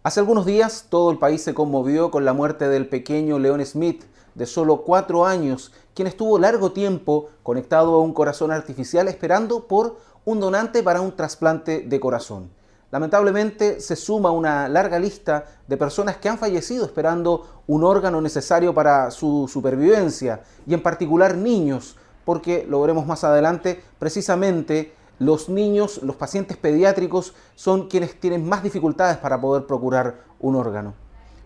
Hace algunos días todo el país se conmovió con la muerte del pequeño Leon Smith, de solo 4 años, quien estuvo largo tiempo conectado a un corazón artificial esperando por un donante para un trasplante de corazón. Lamentablemente se suma una larga lista de personas que han fallecido esperando un órgano necesario para su supervivencia, y en particular niños, porque lo veremos más adelante, precisamente los niños, los pacientes pediátricos, son quienes tienen más dificultades para poder procurar un órgano.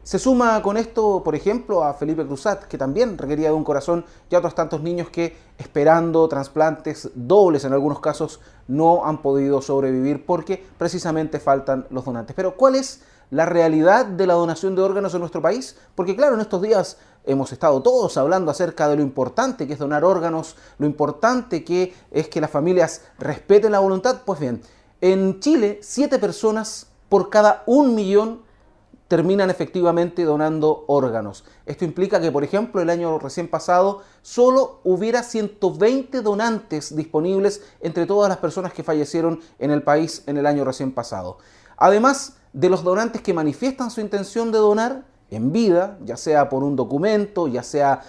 Se suma con esto, por ejemplo, a Felipe Cruzat, que también requería de un corazón, y a otros tantos niños que, esperando trasplantes dobles en algunos casos, no han podido sobrevivir porque precisamente faltan los donantes. Pero ¿cuál es la realidad de la donación de órganos en nuestro país? Porque claro, en estos días hemos estado todos hablando acerca de lo importante que es donar órganos, lo importante que es que las familias respeten la voluntad. Pues bien, en Chile, 7 personas por cada 1.000.000 terminan efectivamente donando órganos. Esto implica que, por ejemplo, el año recién pasado solo hubiera 120 donantes disponibles entre todas las personas que fallecieron en el país en el año recién pasado. Además de los donantes que manifiestan su intención de donar en vida, ya sea por un documento, ya sea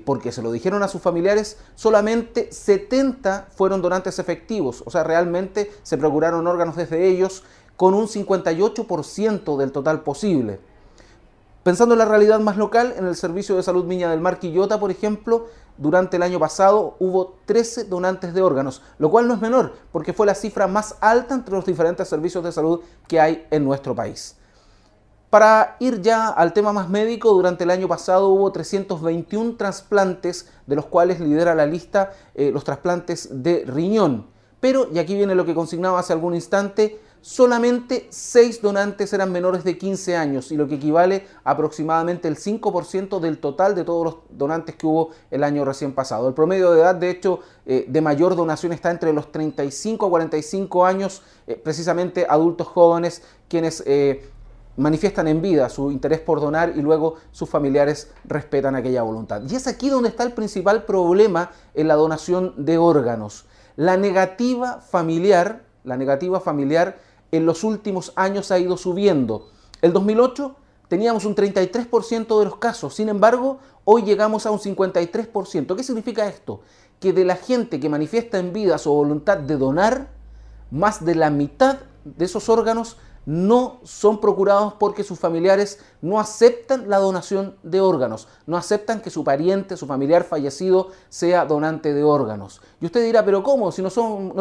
porque se lo dijeron a sus familiares, solamente 70 fueron donantes efectivos, o sea, realmente se procuraron órganos desde ellos, con un 58% del total posible. Pensando en la realidad más local, en el Servicio de Salud Viña del Mar Quillota, por ejemplo, durante el año pasado hubo 13 donantes de órganos, lo cual no es menor, porque fue la cifra más alta entre los diferentes servicios de salud que hay en nuestro país. Para ir ya al tema más médico, durante el año pasado hubo 321 trasplantes, de los cuales lidera la lista los trasplantes de riñón. Pero, y aquí viene lo que consignaba hace algún instante, solamente 6 donantes eran menores de 15 años, y lo que equivale a aproximadamente el 5% del total de todos los donantes que hubo el año recién pasado. El promedio de edad, de hecho, de mayor donación está entre los 35 a 45 años, precisamente adultos jóvenes quienes manifiestan en vida su interés por donar y luego sus familiares respetan aquella voluntad. Y es aquí donde está el principal problema en la donación de órganos. La negativa familiar en los últimos años ha ido subiendo. El 2008 teníamos un 33% de los casos, sin embargo, hoy llegamos a un 53%. ¿Qué significa esto? Que de la gente que manifiesta en vida su voluntad de donar, más de la mitad de esos órganos no son procurados porque sus familiares no aceptan la donación de órganos, no aceptan que su pariente, su familiar fallecido sea donante de órganos. Y usted dirá, pero ¿cómo? Si no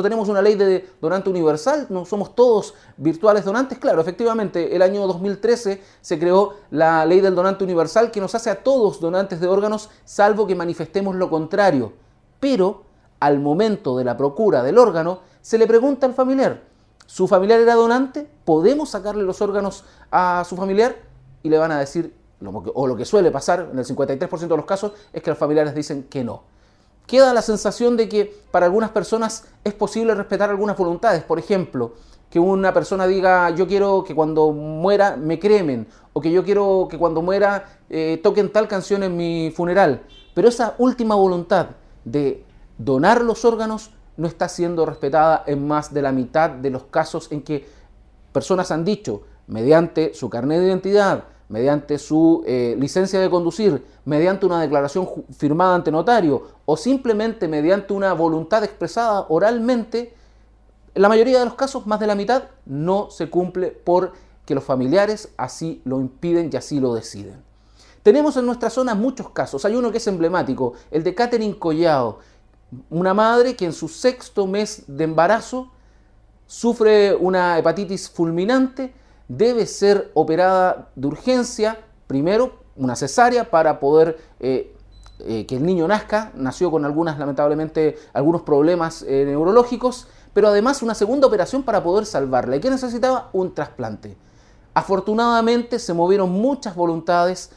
tenemos una ley de donante universal, no somos todos virtuales donantes. Claro, efectivamente, el año 2013 se creó la ley del donante universal que nos hace a todos donantes de órganos, salvo que manifestemos lo contrario. Pero al momento de la procura del órgano, se le pregunta al familiar, ¿su familiar era donante? ¿Podemos sacarle los órganos a su familiar? Y le van a decir, o lo que suele pasar en el 53% de los casos, es que los familiares dicen que no. Queda la sensación de que para algunas personas es posible respetar algunas voluntades. Por ejemplo, que una persona diga, yo quiero que cuando muera me cremen, o que yo quiero que cuando muera toquen tal canción en mi funeral. Pero esa última voluntad de donar los órganos no está siendo respetada en más de la mitad de los casos en que personas han dicho, mediante su carnet de identidad, mediante su licencia de conducir, mediante una declaración firmada ante notario o simplemente mediante una voluntad expresada oralmente, en la mayoría de los casos, más de la mitad, no se cumple porque los familiares así lo impiden y así lo deciden. Tenemos en nuestra zona muchos casos. Hay uno que es emblemático, el de Catherine Collao, una madre que en su 6º mes de embarazo sufre una hepatitis fulminante, debe ser operada de urgencia, primero una cesárea para poder que el niño nazca, nació con lamentablemente, algunos problemas neurológicos, pero además una segunda operación para poder salvarla. ¿Y qué necesitaba? Un trasplante. Afortunadamente se movieron muchas voluntades.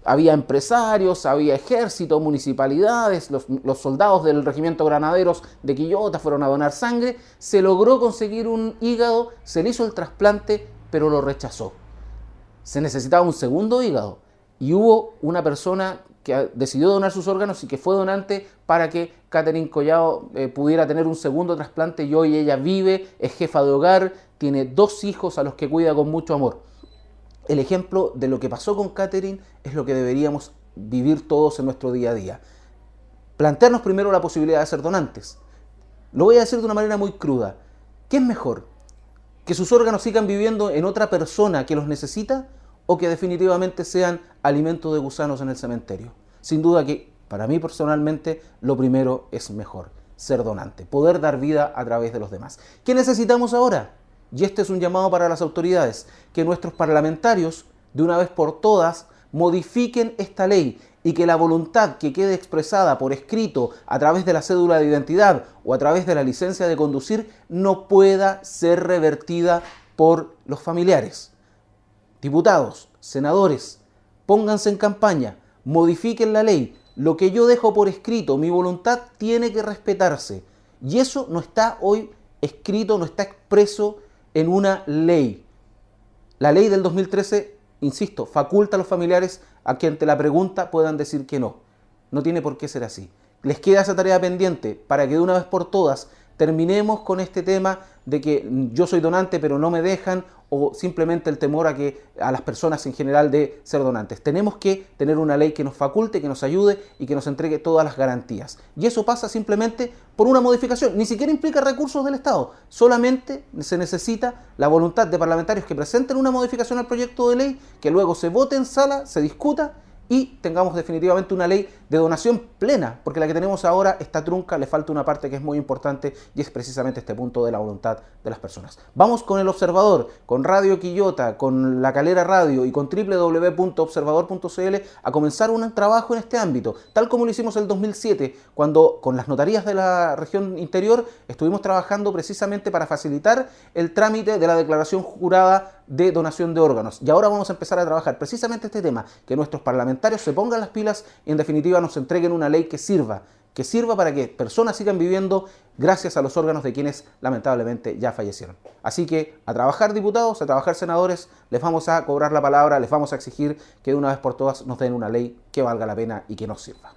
Había empresarios, había ejército, municipalidades, los soldados del regimiento Granaderos de Quillota fueron a donar sangre, se logró conseguir un hígado, se le hizo el trasplante, pero lo rechazó. Se necesitaba un segundo hígado y hubo una persona que decidió donar sus órganos y que fue donante para que Catherine Collao pudiera tener un segundo trasplante, y hoy ella vive, es jefa de hogar, tiene 2 hijos a los que cuida con mucho amor. El ejemplo de lo que pasó con Catherine es lo que deberíamos vivir todos en nuestro día a día. Plantearnos primero la posibilidad de ser donantes. Lo voy a decir de una manera muy cruda. ¿Qué es mejor? ¿Que sus órganos sigan viviendo en otra persona que los necesita o que definitivamente sean alimento de gusanos en el cementerio? Sin duda que para mí personalmente lo primero es mejor, ser donante, poder dar vida a través de los demás. ¿Qué necesitamos ahora? Y este es un llamado para las autoridades, que nuestros parlamentarios, de una vez por todas, modifiquen esta ley y que la voluntad que quede expresada por escrito a través de la cédula de identidad o a través de la licencia de conducir no pueda ser revertida por los familiares. Diputados, senadores, pónganse en campaña, modifiquen la ley. Lo que yo dejo por escrito, mi voluntad tiene que respetarse. Y eso no está hoy escrito, no está expreso en una ley. La ley del 2013, insisto, faculta a los familiares a que ante la pregunta puedan decir que no. No tiene por qué ser así. Les queda esa tarea pendiente para que de una vez por todas terminemos con este tema de que yo soy donante pero no me dejan, o simplemente el temor a las personas en general de ser donantes. Tenemos que tener una ley que nos faculte, que nos ayude y que nos entregue todas las garantías. Y eso pasa simplemente por una modificación. Ni siquiera implica recursos del Estado. Solamente se necesita la voluntad de parlamentarios que presenten una modificación al proyecto de ley, que luego se vote en sala, se discuta y tengamos definitivamente una ley de donación plena, porque la que tenemos ahora está trunca, le falta una parte que es muy importante y es precisamente este punto de la voluntad de las personas. Vamos con El Observador, con Radio Quillota, con La Calera Radio y con www.observador.cl a comenzar un trabajo en este ámbito, tal como lo hicimos en el 2007, cuando con las notarías de la región interior estuvimos trabajando precisamente para facilitar el trámite de la declaración jurada de donación de órganos. Y ahora vamos a empezar a trabajar precisamente este tema, que nuestros parlamentarios se pongan las pilas y en definitiva nos entreguen una ley que sirva para que personas sigan viviendo gracias a los órganos de quienes lamentablemente ya fallecieron. Así que a trabajar diputados, a trabajar senadores, les vamos a cobrar la palabra, les vamos a exigir que de una vez por todas nos den una ley que valga la pena y que nos sirva.